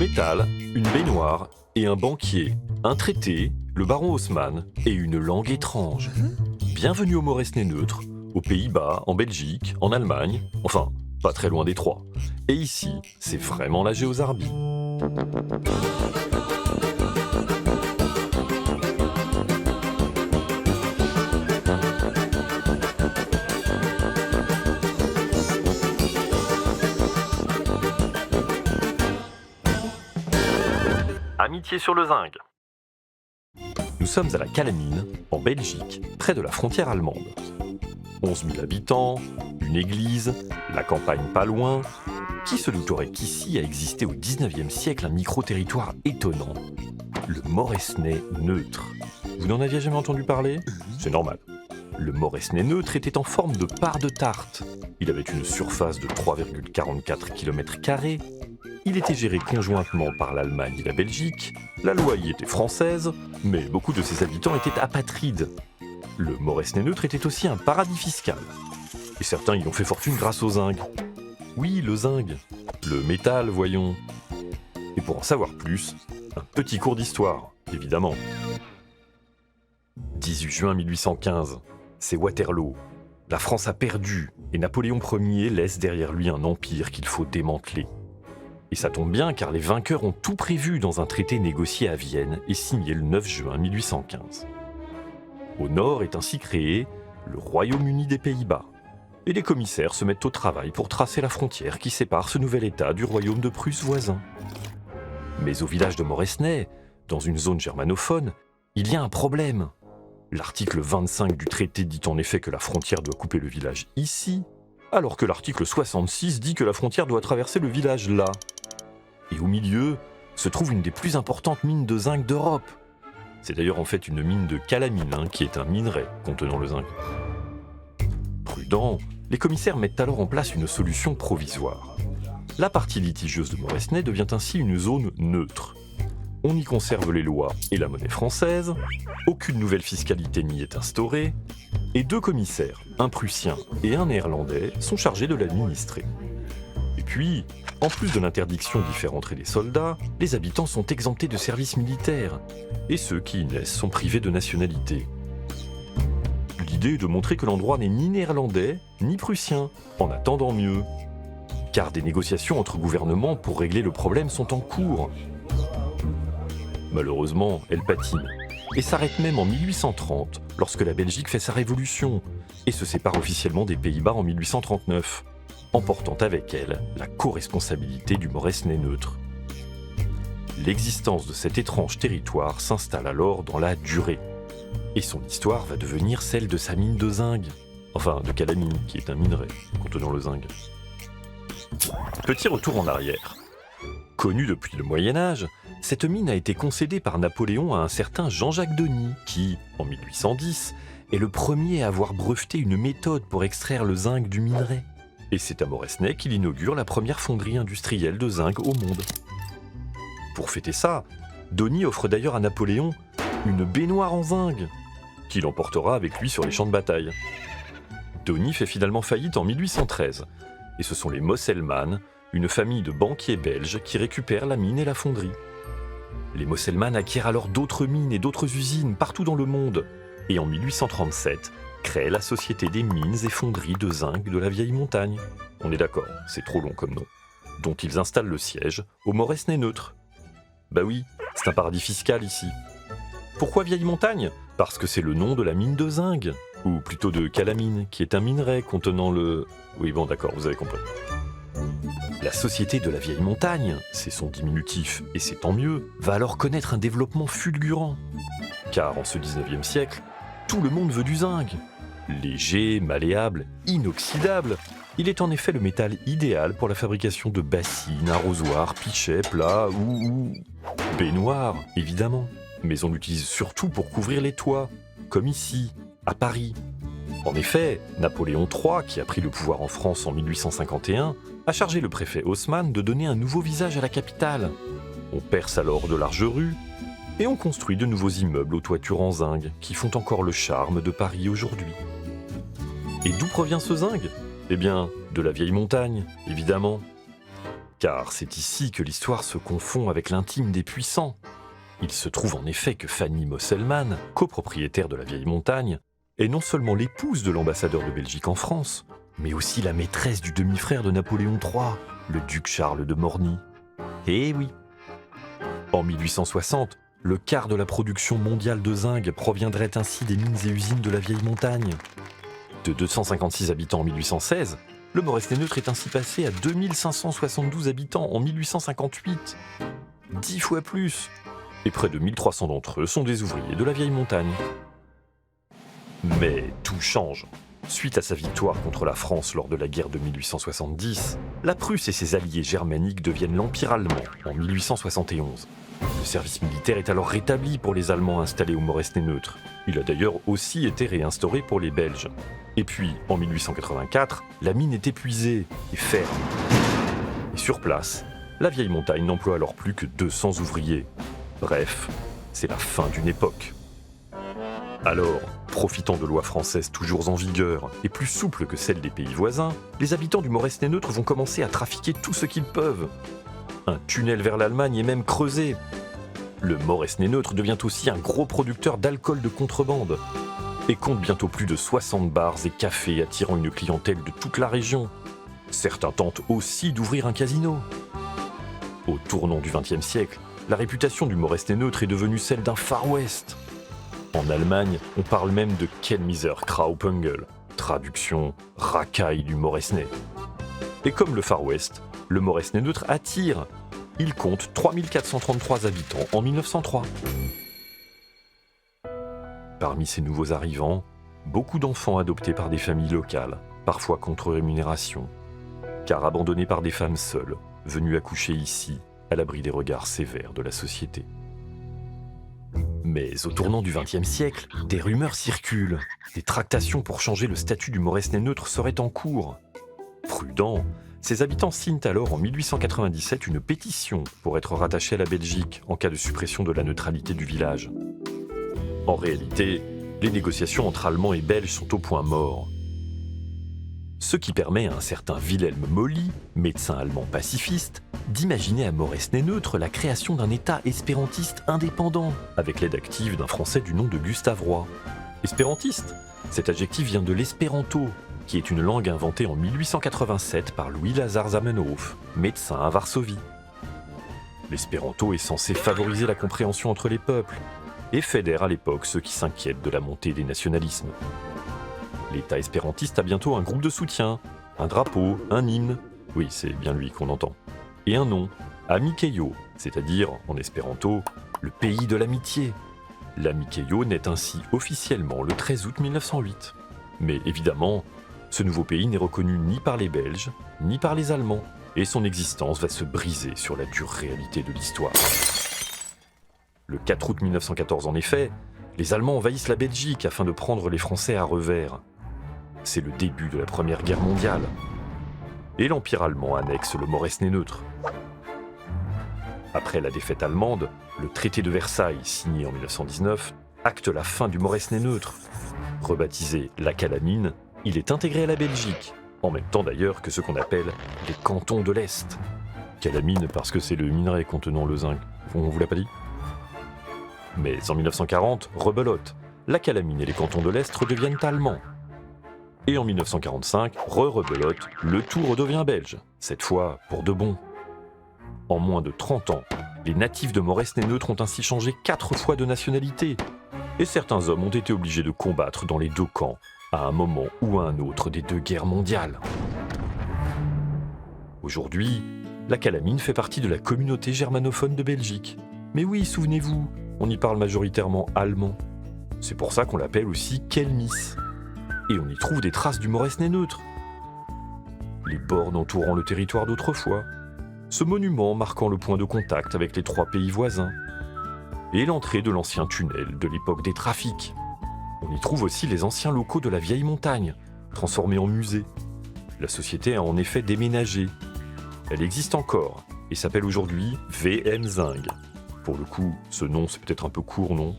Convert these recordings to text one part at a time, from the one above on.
métal, une baignoire et un banquier, un traité, le baron Haussmann et une langue étrange. Bienvenue au Moresnet neutre, aux Pays-Bas, en Belgique, en Allemagne, enfin, pas très loin des trois. Et ici, c'est vraiment la Géozarbie. Amitié sur le Zinc. Nous sommes à la Calamine, en Belgique, près de la frontière allemande. 11 000 habitants, une église, la campagne pas loin. Qui se douterait qu'ici a existé au XIXe siècle un micro-territoire étonnant, le Moresnet neutre. Vous n'en aviez jamais entendu parler ? C'est normal. Le Moresnet neutre était en forme de part de tarte. Il avait une surface de 3,44 km². Il était géré conjointement par l'Allemagne et la Belgique. La loi y était française, mais beaucoup de ses habitants étaient apatrides. Le Moresnet neutre était aussi un paradis fiscal. Et certains y ont fait fortune grâce au zinc. Oui, le zinc. Le métal, voyons. Et pour en savoir plus, un petit cours d'histoire, évidemment. 18 juin 1815, c'est Waterloo. La France a perdu et Napoléon Ier laisse derrière lui un empire qu'il faut démanteler. Et ça tombe bien car les vainqueurs ont tout prévu dans un traité négocié à Vienne et signé le 9 juin 1815. Au nord est ainsi créé le Royaume-Uni des Pays-Bas. Et les commissaires se mettent au travail pour tracer la frontière qui sépare ce nouvel État du royaume de Prusse voisin. Mais au village de Moresnet, dans une zone germanophone, il y a un problème. L'article 25 du traité dit en effet que la frontière doit couper le village ici, alors que l'article 66 dit que la frontière doit traverser le village là. Et au milieu se trouve une des plus importantes mines de zinc d'Europe. C'est d'ailleurs en fait une mine de calamine, qui est un minerai contenant le zinc. Prudents, les commissaires mettent alors en place une solution provisoire. La partie litigieuse de Moresnet devient ainsi une zone neutre. On y conserve les lois et la monnaie française, aucune nouvelle fiscalité n'y est instaurée, et 2 commissaires, un prussien et un néerlandais, sont chargés de l'administrer. Et puis, en plus de l'interdiction d'y faire entrer des soldats, les habitants sont exemptés de service militaire, et ceux qui y naissent sont privés de nationalité. L'idée est de montrer que l'endroit n'est ni néerlandais, ni prussien, en attendant mieux. Car des négociations entre gouvernements pour régler le problème sont en cours. Malheureusement, elles patinent, et s'arrêtent même en 1830, lorsque la Belgique fait sa révolution, et se sépare officiellement des Pays-Bas en 1839, emportant avec elle la co-responsabilité du Moresnet neutre. L'existence de cet étrange territoire s'installe alors dans la durée. Et son histoire va devenir celle de sa mine de zinc. Enfin, de calamine, qui est un minerai contenant le zinc. Petit retour en arrière. Connue depuis le Moyen-Âge, cette mine a été concédée par Napoléon à un certain Jean-Jacques Denis, qui, en 1810, est le premier à avoir breveté une méthode pour extraire le zinc du minerai. Et c'est à Moresnet qu'il inaugure la première fonderie industrielle de zinc au monde. Pour fêter ça, Denis offre d'ailleurs à Napoléon une baignoire en zinc, qu'il emportera avec lui sur les champs de bataille. Denis fait finalement faillite en 1813, et ce sont les Mosselmann, une famille de banquiers belges, qui récupèrent la mine et la fonderie. Les Mosselmann acquièrent alors d'autres mines et d'autres usines partout dans le monde, et en 1837, créent la Société des mines et fonderies de zinc de la Vieille Montagne. On est d'accord, c'est trop long comme nom. Dont ils installent le siège au Moresnet neutre. Bah oui, c'est un paradis fiscal ici. Pourquoi Vieille Montagne ? Parce que c'est le nom de la mine de zinc, ou plutôt de calamine, qui est un minerai contenant le... Oui bon d'accord, vous avez compris. La Société de la Vieille Montagne, c'est son diminutif, et c'est tant mieux, va alors connaître un développement fulgurant. Car en ce 19e siècle, tout le monde veut du zinc. Léger, malléable, inoxydable, il est en effet le métal idéal pour la fabrication de bassines, arrosoirs, pichets, plats ou baignoires, évidemment. Mais on l'utilise surtout pour couvrir les toits, comme ici, à Paris. En effet, Napoléon III, qui a pris le pouvoir en France en 1851, a chargé le préfet Haussmann de donner un nouveau visage à la capitale. On perce alors de larges rues, et on construit de nouveaux immeubles aux toitures en zinc, qui font encore le charme de Paris aujourd'hui. Et d'où provient ce zinc ? Eh bien, de la Vieille Montagne, évidemment. Car c'est ici que l'histoire se confond avec l'intime des puissants. Il se trouve en effet que Fanny Mosselman, copropriétaire de la Vieille Montagne, est non seulement l'épouse de l'ambassadeur de Belgique en France, mais aussi la maîtresse du demi-frère de Napoléon III, le duc Charles de Morny. Eh oui. En 1860, le quart de la production mondiale de zinc proviendrait ainsi des mines et usines de la Vieille Montagne. De 256 habitants en 1816, le Moresnet-Neutre est ainsi passé à 2572 habitants en 1858. 10 fois plus. Et près de 1300 d'entre eux sont des ouvriers de la Vieille Montagne. Mais tout change. Suite à sa victoire contre la France lors de la guerre de 1870, la Prusse et ses alliés germaniques deviennent l'Empire allemand en 1871. Le service militaire est alors rétabli pour les Allemands installés au Moresnet-Neutre. Il a d'ailleurs aussi été réinstauré pour les Belges. Et puis, en 1884, la mine est épuisée et ferme. Et sur place, la Vieille Montagne n'emploie alors plus que 200 ouvriers. Bref, c'est la fin d'une époque. Alors, profitant de lois françaises toujours en vigueur et plus souples que celles des pays voisins, les habitants du Moresnet-Neutre vont commencer à trafiquer tout ce qu'ils peuvent. Un tunnel vers l'Allemagne est même creusé. Le Moresnet-Neutre devient aussi un gros producteur d'alcool de contrebande et compte bientôt plus de 60 bars et cafés attirant une clientèle de toute la région. Certains tentent aussi d'ouvrir un casino. Au tournant du XXe siècle, la réputation du Moresnet-Neutre est devenue celle d'un Far West. En Allemagne, on parle même de Chemmiser Graupengel, traduction racaille du Moresnet. Et comme le Far West, le Moresnet-Neutre attire. Il compte 3433 habitants en 1903. Parmi ces nouveaux arrivants, beaucoup d'enfants adoptés par des familles locales, parfois contre rémunération, car abandonnés par des femmes seules, venues accoucher ici, à l'abri des regards sévères de la société. Mais au tournant du XXe siècle, des rumeurs circulent. Des tractations pour changer le statut du Moresnet-Neutre seraient en cours. Prudents, ses habitants signent alors en 1897 une pétition pour être rattachés à la Belgique en cas de suppression de la neutralité du village. En réalité, les négociations entre Allemands et Belges sont au point mort. Ce qui permet à un certain Wilhelm Molly, médecin allemand pacifiste, d'imaginer à Moresnet-Neutre la création d'un État espérantiste indépendant, avec l'aide active d'un Français du nom de Gustave Roy. Espérantiste, cet adjectif vient de l'espéranto, qui est une langue inventée en 1887 par Louis-Lazare Zamenhof, médecin à Varsovie. L'espéranto est censé favoriser la compréhension entre les peuples, et fédère à l'époque ceux qui s'inquiètent de la montée des nationalismes. L'État espérantiste a bientôt un groupe de soutien, un drapeau, un hymne, oui c'est bien lui qu'on entend, et un nom, Amikejo, c'est-à-dire, en espéranto, le pays de l'amitié. L'Amikejo naît ainsi officiellement le 13 août 1908. Mais évidemment, ce nouveau pays n'est reconnu ni par les Belges, ni par les Allemands, et son existence va se briser sur la dure réalité de l'histoire. Le 4 août 1914 en effet, les Allemands envahissent la Belgique afin de prendre les Français à revers. C'est le début de la Première Guerre mondiale. Et l'Empire allemand annexe le Moresnet-Neutre. Après la défaite allemande, le traité de Versailles, signé en 1919, acte la fin du Moresnet-Neutre. Rebaptisé la Calamine, il est intégré à la Belgique, en même temps d'ailleurs que ce qu'on appelle les cantons de l'Est. Calamine parce que c'est le minerai contenant le zinc, on vous l'a pas dit ? Mais en 1940, rebelote, la Calamine et les cantons de l'Est redeviennent allemands. Et en 1945, rebelote, le tout redevient belge, cette fois pour de bon. En moins de 30 ans, les natifs de Moresnet-Neutre ont ainsi changé 4 fois de nationalité, et certains hommes ont été obligés de combattre dans les deux camps, à un moment ou à un autre des 2 guerres mondiales. Aujourd'hui, la Calamine fait partie de la communauté germanophone de Belgique. Mais oui, souvenez-vous, on y parle majoritairement allemand. C'est pour ça qu'on l'appelle aussi Kelmis. Et on y trouve des traces du Moresnet-Neutre. Les bornes entourant le territoire d'autrefois, ce monument marquant le point de contact avec les 3 pays voisins, et l'entrée de l'ancien tunnel de l'époque des trafics. On y trouve aussi les anciens locaux de la Vieille Montagne, transformés en musée. La société a en effet déménagé. Elle existe encore et s'appelle aujourd'hui VM Zinc. Pour le coup, ce nom c'est peut-être un peu court, non ?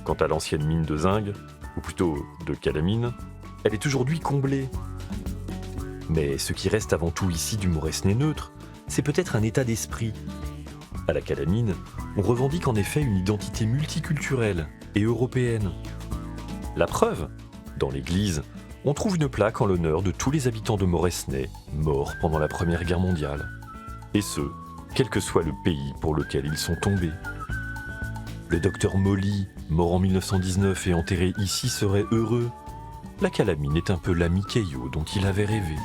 Quant à l'ancienne mine de zinc, ou plutôt de calamine, elle est aujourd'hui comblée. Mais ce qui reste avant tout ici du Moresnet-Neutre, c'est peut-être un état d'esprit. À la Calamine, on revendique en effet une identité multiculturelle et européenne. La preuve, dans l'église, on trouve une plaque en l'honneur de tous les habitants de Moresnay morts pendant la Première Guerre mondiale. Et ce, quel que soit le pays pour lequel ils sont tombés. Le docteur Molly, mort en 1919 et enterré ici, serait heureux. La Calamine est un peu l'ami Caillot dont il avait rêvé.